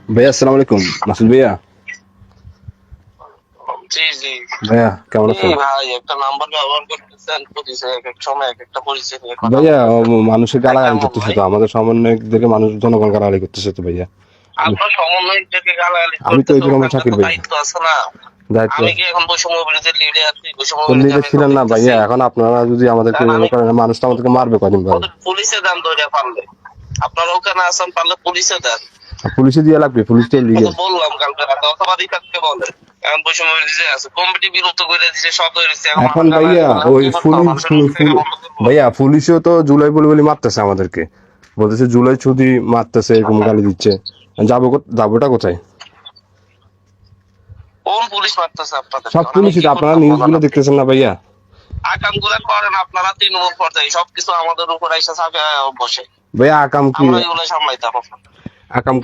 ভাইয়া আসসালামু আলাইকুম। মাসুদ ভাইয়া, জি, জি। ভাইয়া কেমন আছেন? ভাই একটা নাম্বার ব্যবহার করতেছেন, পরিচয় একেক সময় একেকটা পরিচয় নিয়ে কথা ভাইয়া বলতেছেন। মানুষের এটা গালাগালি কেমন করতেছে ভাই? তো, আমাদের সমন্বয়কদেরকে মানুষ জনগণ গালাগালি করতেছে তো ভাইয়া। আমি আপনার সমন্বয়কদেরকে গালাগালি আমি তো করতেছে, এরকম ওখানকার শাকির তো ভাই, দায়িত্ব আছে না? দায়িত্ব আমি আছে। কি এখন বৈষম্য বিরোধী লিডে আছি? বৈষম্য তো বিরোধী লিডার আমি এখন ছিলেন না ভাইয়া, দেখতেছি। এখন আপনারা যদি আমাদেরকে কারণ এভাবে আমি করেন, মানুষ তো আমাদেরকে মারবে কদিন পরে। ওদের পুলিশে দেন ধরে পারলে। আপনারা ওখানে আছেন, পারলে পুলিশে দেন। পুলিশে দিয়ে লাগবে, পুলিশ তো আমি লিগেল। তো বললাম কালকে রাতে, অথবা রিফাতকে বলে। এখন বৈষম্য বিরোধী আছে, কমিটি বিরুদ্ধ করে দিছে, শব্দ হয়েছে, এখন এখন মানুষ গালাগালি ভাইয়া করলে আমি ওই কি করতে হবে? পুলিশ মানুষের মুখ থেকে বন্ধ করবো? ভাইয়া পুলিশও তো জুলাই বলে মারতেছে আমাদেরকে, বলতেছে জুলাই ছুটি মারতেছে, এরকম গালি দিচ্ছে। যাবোটা কোথায়? কোন পুলিশ মারতেছে আপনাদের? সব আমি পুলিশই কি তো, আপনারা করতাম নিউজ বলেন গুলো আপনি? দেখতেছেন না ভাইয়া? আকাম গুলা করেন আপনারা তৃণমূল পর্যায়ে, সবকিছু আমাদের উপর এসে চাপে বসে। ভাইয়া আকাম কি? আমরা এগুলো সামলাইতাম। আকাম